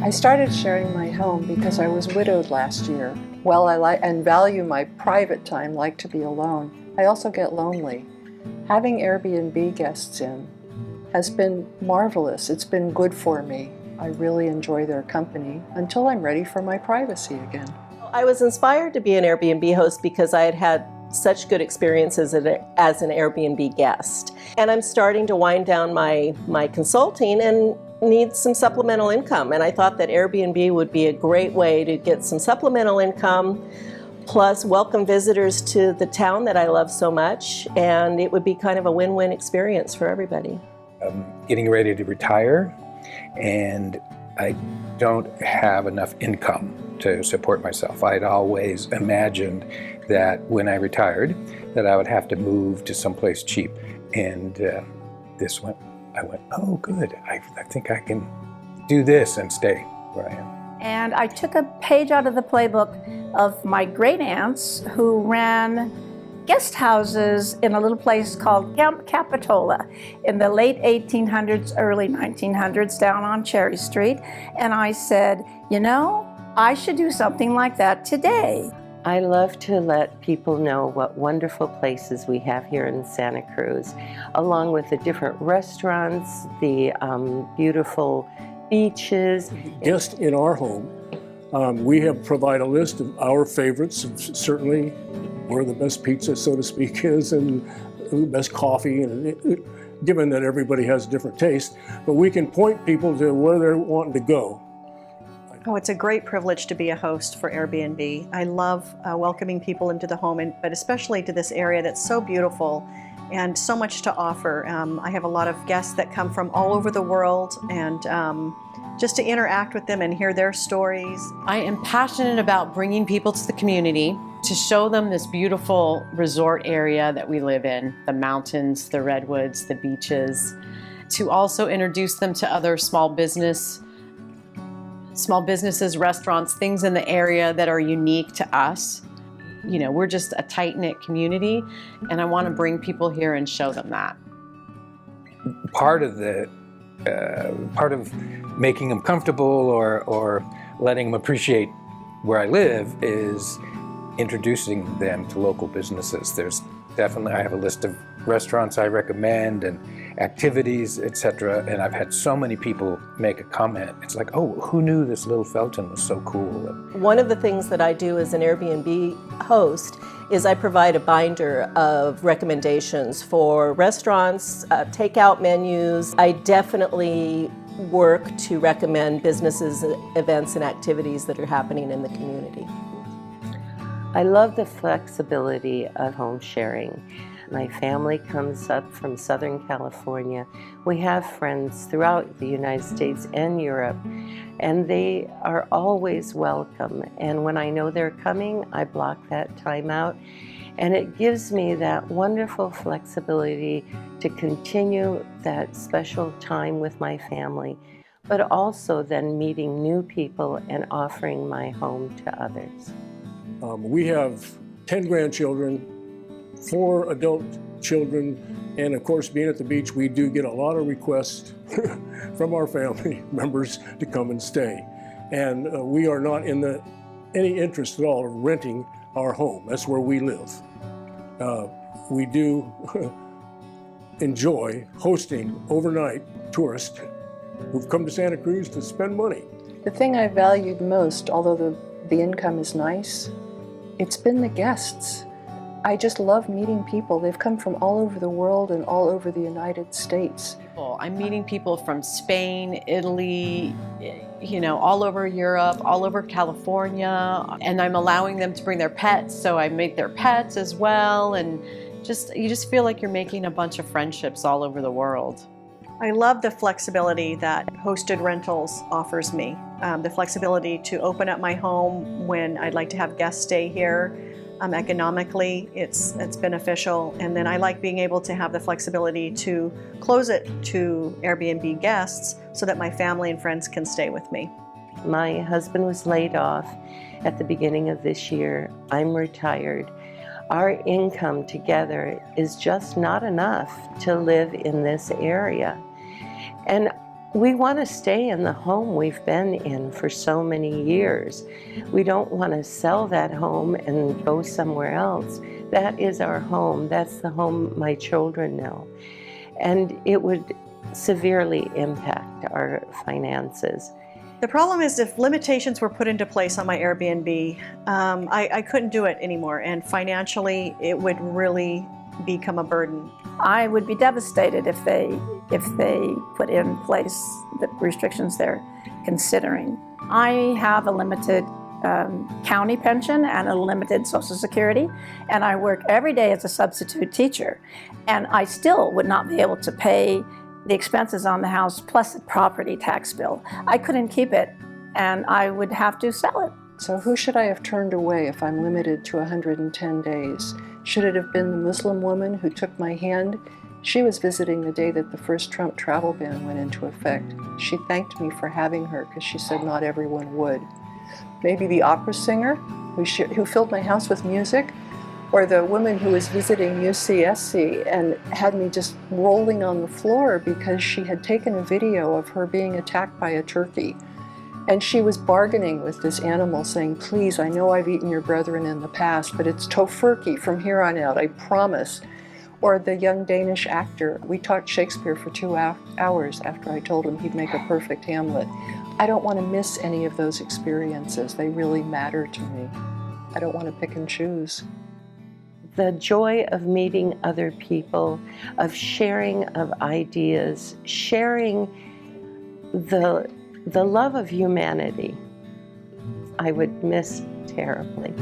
I started sharing my home because I was widowed last year. While I like and value my private time, like to be alone, I also get lonely. Having Airbnb guests in has been marvelous. It's been good for me. I really enjoy their company until I'm ready for my privacy again. I was inspired to be an Airbnb host because I had had such good experiences as an Airbnb guest. And I'm starting to wind down my consulting and need some supplemental income. And I thought that Airbnb would be a great way to get some supplemental income, plus welcome visitors to the town that I love so much. And it would be kind of a win-win experience for everybody. I'm getting ready to retire, and I don't have enough income to support myself. I'd always imagined that when I retired, that I would have to move to someplace cheap. And I went, oh good, I think I can do this and stay where I am. And I took a page out of the playbook of my great aunts who ran guest houses in a little place called Camp Capitola in the late 1800s, early 1900s down on Cherry Street. And I said, you know, I should do something like that today. I love to let people know what wonderful places we have here in Santa Cruz, along with the different restaurants, the beautiful beaches. Guest in our home, we have provided a list of our favorites, certainly where the best pizza, so to speak, is, and the best coffee, and given that everybody has different tastes, but we can point people to where they're wanting to go. Oh, it's a great privilege to be a host for Airbnb. I love welcoming people into the home, but especially to this area that's so beautiful and so much to offer. I have a lot of guests that come from all over the world, and just to interact with them and hear their stories. I am passionate about bringing people to the community to show them this beautiful resort area that we live in, the mountains, the redwoods, the beaches, to also introduce them to other small businesses, restaurants, things in the area that are unique to us. You know, we're just a tight-knit community, and I want to bring people here and show them that. Part of making them comfortable or letting them appreciate where I live is introducing them to local businesses. There's definitely, I have a list of restaurants I recommend and activities, etc. And I've had so many people make a comment. It's like, oh, who knew this little Felton was so cool? One of the things that I do as an Airbnb host is I provide a binder of recommendations for restaurants, takeout menus. I definitely work to recommend businesses, events, and activities that are happening in the community. I love the flexibility of home sharing. My family comes up from Southern California. We have friends throughout the United States and Europe, and they are always welcome. And when I know they're coming, I block that time out, and it gives me that wonderful flexibility to continue that special time with my family, but also then meeting new people and offering my home to others. We have 10 grandchildren, 4 adult children, and of course, being at the beach, we do get a lot of requests from our family members to come and stay. And we are not in any interest at all of renting our home. That's where we live. We do enjoy hosting overnight tourists who've come to Santa Cruz to spend money. The thing I valued most, although the income is nice, it's been the guests. I just love meeting people. They've come from all over the world and all over the United States. I'm meeting people from Spain, Italy, you know, all over Europe, all over California, and I'm allowing them to bring their pets, so I make their pets as well, and you just feel like you're making a bunch of friendships all over the world. I love the flexibility that hosted rentals offers me. The flexibility to open up my home when I'd like to have guests stay here. Economically, it's beneficial. And then I like being able to have the flexibility to close it to Airbnb guests so that my family and friends can stay with me. My husband was laid off at the beginning of this year. I'm retired. Our income together is just not enough to live in this area. And we want to stay in the home we've been in for so many years. We don't want to sell that home and go somewhere else. That is our home. That's the home my children know. And it would severely impact our finances. The problem is if limitations were put into place on my Airbnb, I couldn't do it anymore, and financially it would really become a burden. I would be devastated if they put in place the restrictions they're considering. I have a limited county pension and a limited Social Security, and I work every day as a substitute teacher, and I still would not be able to pay the expenses on the house plus the property tax bill. I couldn't keep it, and I would have to sell it. So who should I have turned away if I'm limited to 110 days? Should it have been the Muslim woman who took my hand? She was visiting the day that the first Trump travel ban went into effect. She thanked me for having her because she said not everyone would. Maybe the opera singer who filled my house with music, or the woman who was visiting UCSC and had me just rolling on the floor because she had taken a video of her being attacked by a turkey. And she was bargaining with this animal saying, please, I know I've eaten your brethren in the past, but it's tofurkey from here on out, I promise. Or the young Danish actor, we talked Shakespeare for 2 hours after I told him he'd make a perfect Hamlet. I don't want to miss any of those experiences. They really matter to me. I don't want to pick and choose. The joy of meeting other people, of sharing of ideas, sharing the love of humanity, I would miss terribly.